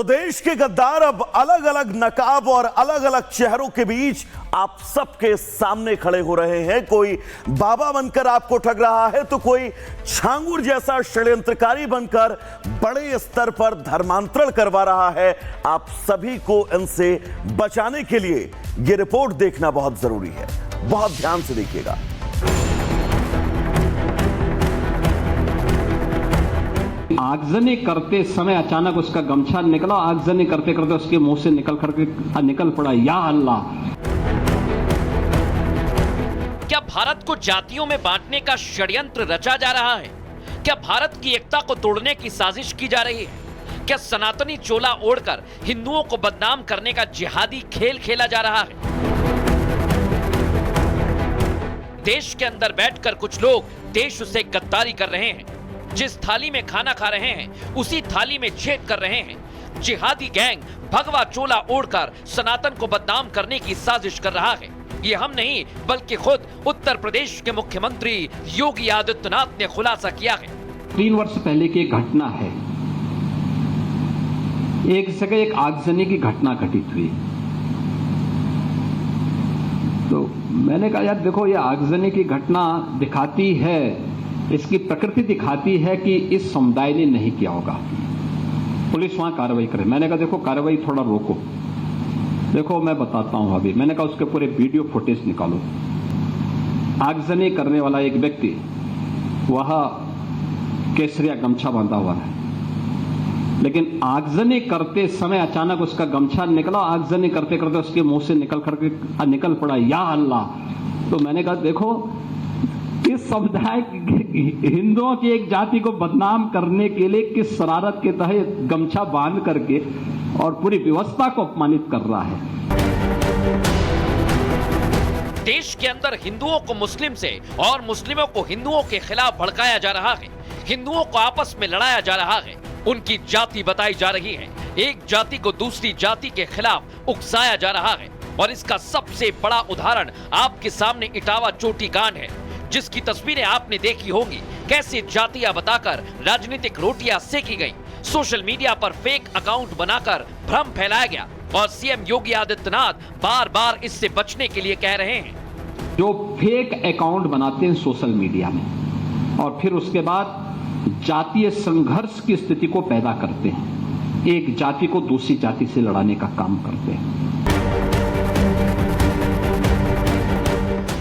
तो देश के गद्दार अब अलग अलग नकाब और अलग अलग चेहरों के बीच आप सबके सामने खड़े हो रहे हैं। कोई बाबा बनकर आपको ठग रहा है तो कोई छांगुर जैसा षड्यंत्रकारी बनकर बड़े स्तर पर धर्मांतरण करवा रहा है। आप सभी को इनसे बचाने के लिए यह रिपोर्ट देखना बहुत जरूरी है। बहुत ध्यान से देखिएगा। आगजनी करते समय अचानक उसका गमछा निकला। आगजनी करते करते उसके मुंह से निकल पड़ा या अल्लाह। क्या भारत को जातियों में बांटने का षड्यंत्र रचा जा रहा है? क्या भारत की एकता को तोड़ने की साजिश की जा रही है? क्या सनातनी चोला ओढ़कर हिंदुओं को बदनाम करने का जिहादी खेल खेला जा रहा है? देश के अंदर बैठकर कुछ लोग देश से गद्दारी कर रहे हैं। जिस थाली में खाना खा रहे हैं उसी थाली में छेद कर रहे हैं। जिहादी गैंग भगवा चोला ओढ़कर सनातन को बदनाम करने की साजिश कर रहा है। ये हम नहीं बल्कि खुद उत्तर प्रदेश के मुख्यमंत्री योगी आदित्यनाथ ने खुलासा किया है। 3 वर्ष पहले की एक घटना है। एक जगह एक आगजनी की घटना घटित हुई। तो मैंने कहा यार देखो, ये आगजनी की घटना दिखाती है, इसकी प्रकृति दिखाती है कि इस समुदाय ने नहीं किया होगा। पुलिस वहां कार्रवाई करे। मैंने कहा देखो, कार्रवाई थोड़ा रोको। देखो मैं बताता हूं अभी। मैंने कहा उसके पूरे वीडियो फुटेज निकालो। आगजनी करने वाला एक व्यक्ति, वह केसरिया गमछा बांधा हुआ है, लेकिन आगजनी करते समय अचानक उसका गमछा निकला। आगजनी करते करते उसके मुंह से निकल पड़ा या अल्लाह। तो मैंने कहा देखो, इस समुदाय हिंदुओं की एक जाति को बदनाम करने के लिए किस शरारत के तहत गमछा बांध करके और पूरी व्यवस्था को अपमानित कर रहा है। देश के अंदर हिंदुओं को मुस्लिम से और मुस्लिमों को हिंदुओं के खिलाफ भड़काया जा रहा है। हिंदुओं को आपस में लड़ाया जा रहा है। उनकी जाति बताई जा रही है। एक जाति को दूसरी जाति के खिलाफ उकसाया जा रहा है। और इसका सबसे बड़ा उदाहरण आपके सामने इटावा चोटी कांड है, जिसकी तस्वीरें आपने देखी होंगी। कैसे जातियां बताकर राजनीतिक रोटियां सेकी गई, सोशल मीडिया पर फेक अकाउंट बनाकर भ्रम फैलाया गया और सीएम योगी आदित्यनाथ बार बार इससे बचने के लिए कह रहे हैं। जो फेक अकाउंट बनाते हैं सोशल मीडिया में और फिर उसके बाद जातीय संघर्ष की स्थिति को पैदा करते हैं, एक जाति को दूसरी जाति से लड़ाने का काम करते हैं।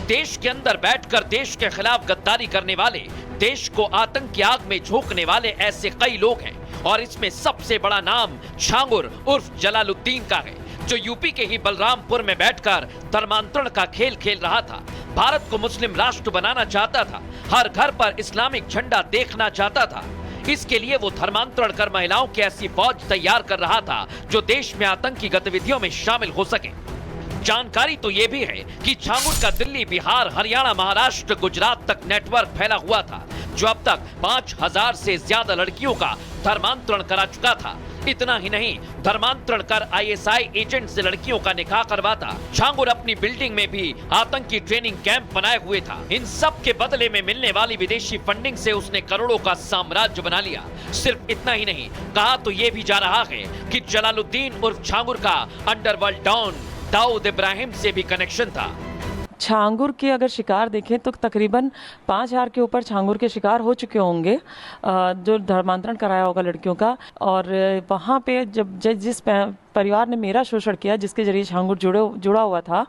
देश के अंदर बैठकर देश के खिलाफ गद्दारी करने वाले, देश को आतंक की आग में झोंकने वाले ऐसे कई लोग हैं। और इसमें सबसे बड़ा नाम छांगुर उर्फ जलालुद्दीन का है, जो यूपी के ही बलरामपुर में बैठकर धर्मांतरण का खेल खेल रहा था। भारत को मुस्लिम राष्ट्र बनाना चाहता था। हर घर पर इस्लामिक झंडा देखना चाहता था। इसके लिए वो धर्मांतरण कर महिलाओं की ऐसी फौज तैयार कर रहा था जो देश में आतंकी गतिविधियों में शामिल हो सके। जानकारी तो ये भी है कि छांगुर का दिल्ली, बिहार, हरियाणा, महाराष्ट्र, गुजरात तक नेटवर्क फैला हुआ था, जो अब तक 5000 से ज्यादा लड़कियों का धर्मांतरण करा चुका था। इतना ही नहीं, धर्मांतरण कर आईएसआई एजेंट से लड़कियों का निकाह करवाता। छांगुर अपनी बिल्डिंग में भी आतंकी ट्रेनिंग कैंप बनाए हुए था। इन सब के बदले में मिलने वाली विदेशी फंडिंग से उसने करोड़ों का साम्राज्य बना लिया। सिर्फ इतना ही नहीं, कहा तो ये भी जा रहा है कि जलालुद्दीन उर्फ छांगुर का अंडरवर्ल्ड डॉन दाऊद इब्राहिम से भी कनेक्शन था। छांगुर के अगर शिकार देखें तो तकरीबन 5000 के ऊपर छांगुर के शिकार हो चुके होंगे, जो धर्मांतरण कराया होगा लड़कियों का। और वहाँ पे जब जिस परिवार ने मेरा शोषण किया, जिसके जरिए छांगुर जुड़ा हुआ था,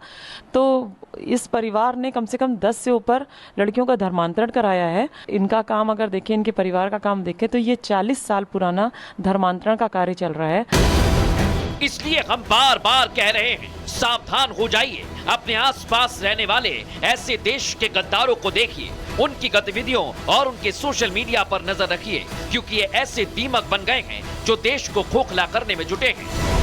तो इस परिवार ने कम से कम 10 से ऊपर लड़कियों का धर्मांतरण कराया है। इनका काम अगर देखें, इनके परिवार का काम देखें, तो ये 40 साल पुराना धर्मांतरण का कार्य चल रहा है। इसलिए हम बार बार कह रहे हैं, सावधान हो जाइए। अपने आसपास रहने वाले ऐसे देश के गद्दारों को देखिए, उनकी गतिविधियों और उनके सोशल मीडिया पर नजर रखिए, क्योंकि ये ऐसे दीमक बन गए हैं जो देश को खोखला करने में जुटे हैं।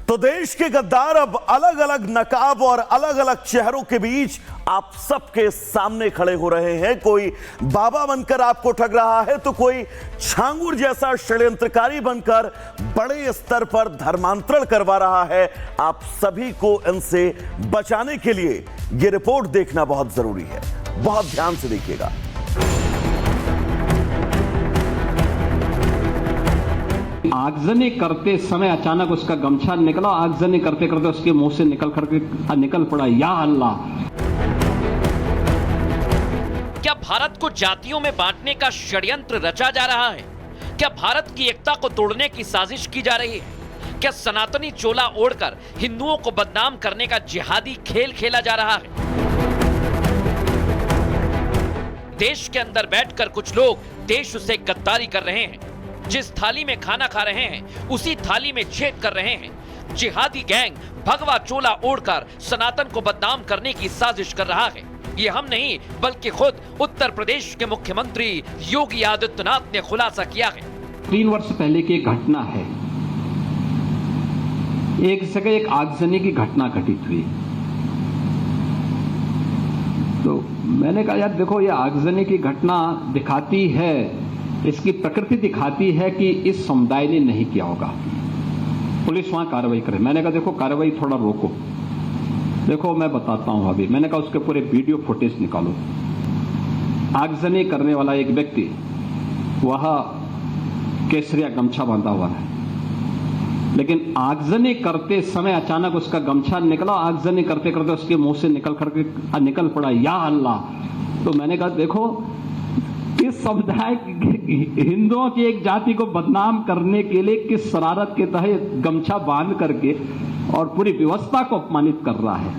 तो देश के गद्दार अब अलग अलग नकाब और अलग अलग चेहरों के बीच आप सबके सामने खड़े हो रहे हैं। कोई बाबा बनकर आपको ठग रहा है तो कोई छांगुर जैसा षड्यंत्रकारी बनकर बड़े स्तर पर धर्मांतरण करवा रहा है। आप सभी को इनसे बचाने के लिए यह रिपोर्ट देखना बहुत जरूरी है। बहुत ध्यान से देखिएगा। आगजनी करते समय अचानक उसका गमछा निकला, आगजनी करते करते उसके मुंह से निकल पड़ा या अल्लाह। क्या भारत को जातियों में बांटने का षड्यंत्र रचा जा रहा है? क्या भारत की एकता को तोड़ने की साजिश की जा रही है? क्या सनातनी चोला ओढ़कर हिंदुओं को बदनाम करने का जिहादी खेल खेला जा रहा है? देश के अंदर बैठकर कुछ लोग देश से गद्दारी कर रहे हैं। जिस थाली में खाना खा रहे हैं उसी थाली में छेद कर रहे हैं। जिहादी गैंग भगवा चोला ओढ़कर सनातन को बदनाम करने की साजिश कर रहा है। ये हम नहीं बल्कि खुद उत्तर प्रदेश के मुख्यमंत्री योगी आदित्यनाथ ने खुलासा किया है। 3 वर्ष पहले की एक घटना है। एक जगह एक आगजनी की घटना घटित हुई, तो मैंने कहा यार देखो ये आगजनी की घटना दिखाती है, इसकी प्रकृति दिखाती है कि इस समुदाय ने नहीं किया होगा, पुलिस वहां कार्रवाई करे। मैंने कहा देखो कार्रवाई थोड़ा रोको, देखो मैं बताता हूं अभी। मैंने कहा उसके पूरे वीडियो फुटेज निकालो। आगजनी करने वाला एक व्यक्ति वह केसरिया गमछा बांधा हुआ है, लेकिन आगजनी करते समय अचानक उसका गमछा निकला, आगजनी करते करते उसके मुंह से निकल पड़ा या अल्लाह। तो मैंने कहा देखो इस समुदाय हिंदुओं की एक जाति को बदनाम करने के लिए किस शरारत के तहत गमछा बांध करके और पूरी व्यवस्था को अपमानित कर रहा है।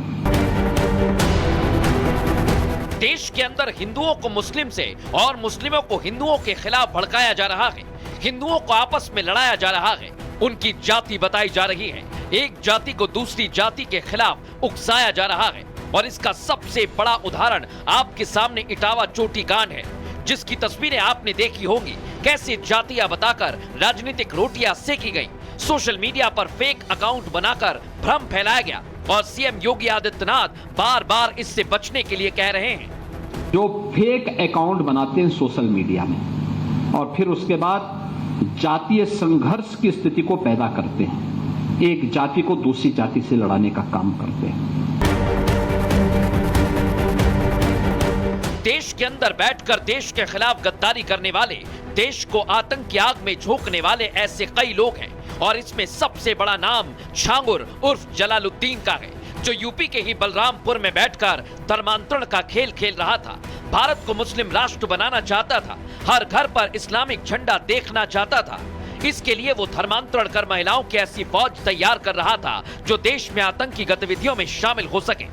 देश के अंदर हिंदुओं को मुस्लिम से और मुस्लिमों को हिंदुओं के खिलाफ भड़काया जा रहा है। हिंदुओं को आपस में लड़ाया जा रहा है, उनकी जाति बताई जा रही है, एक जाति को दूसरी जाति के खिलाफ उकसाया जा रहा है। और इसका सबसे बड़ा उदाहरण आपके सामने इटावा चोटी कांड है, जिसकी तस्वीरें आपने देखी होंगी। कैसे जातियां बताकर राजनीतिक रोटियां सेकी गई, सोशल मीडिया पर फेक अकाउंट बनाकर भ्रम फैलाया गया और सीएम योगी आदित्यनाथ बार बार इससे बचने के लिए कह रहे हैं। जो फेक अकाउंट बनाते हैं सोशल मीडिया में और फिर उसके बाद जातीय संघर्ष की स्थिति को पैदा करते हैं, एक जाति को दूसरी जाति से लड़ाने का काम करते हैं। देश के अंदर बैठकर देश के खिलाफ गद्दारी करने वाले, देश को आतंक की आग में झोंकने वाले ऐसे कई लोग हैं और इसमें सबसे बड़ा नाम छांगुर उर्फ जलालुद्दीन का है, जो यूपी के ही बलरामपुर में बैठकर धर्मांतरण का खेल खेल रहा था। भारत को मुस्लिम राष्ट्र बनाना चाहता था, हर घर पर इस्लामिक झंडा देखना चाहता था। इसके लिए वो धर्मांतरण कर महिलाओं की ऐसी फौज तैयार कर रहा था जो देश में आतंकी गतिविधियों में शामिल हो सके।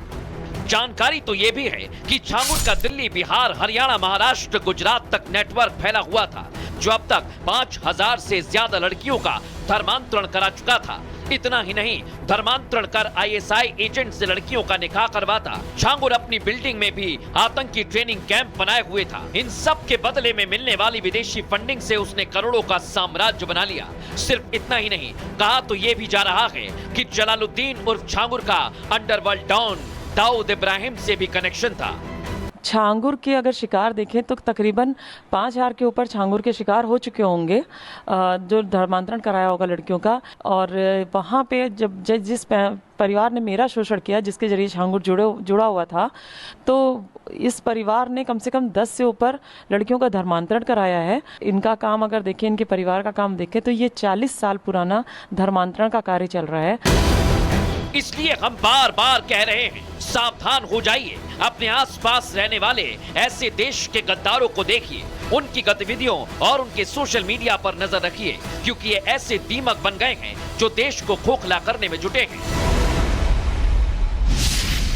जानकारी तो ये भी है कि छांगुर का दिल्ली, बिहार, हरियाणा, महाराष्ट्र, गुजरात तक नेटवर्क फैला हुआ था, जो अब तक 5000 से ज्यादा लड़कियों का धर्मांतरण करा चुका था। इतना ही नहीं, धर्मांतरण कर आईएसआई एजेंट से लड़कियों का निकाह करवाता। छांगुर अपनी बिल्डिंग में भी आतंकी ट्रेनिंग कैंप बनाए हुए था। इन सब के बदले में मिलने वाली विदेशी फंडिंग से उसने करोड़ों का साम्राज्य बना लिया। सिर्फ इतना ही नहीं, कहा तो ये भी जा रहा है कि जलालुद्दीन उर्फ छांगुर का अंडरवर्ल्ड डॉन दाऊद इब्राहिम से भी कनेक्शन था। छांगुर के अगर शिकार देखें तो तकरीबन 5000 के ऊपर छांगुर के शिकार हो चुके होंगे, जो धर्मांतरण कराया होगा लड़कियों का। और वहाँ पे जब जिस परिवार ने मेरा शोषण किया, जिसके जरिए छांगुर जुड़ा हुआ था, तो इस परिवार ने कम से कम 10 से ऊपर लड़कियों का धर्मांतरण कराया है। इनका काम अगर देखें, इनके परिवार का काम देखें तो ये 40 साल पुराना धर्मांतरण का कार्य चल रहा है। इसलिए हम बार बार कह रहे हैं, सावधान हो जाइए। अपने आसपास रहने वाले ऐसे देश के गद्दारों को देखिए, उनकी गतिविधियों और उनके सोशल मीडिया पर नजर रखिए, क्योंकि ये ऐसे दीमक बन गए हैं जो देश को खोखला करने में जुटे हैं।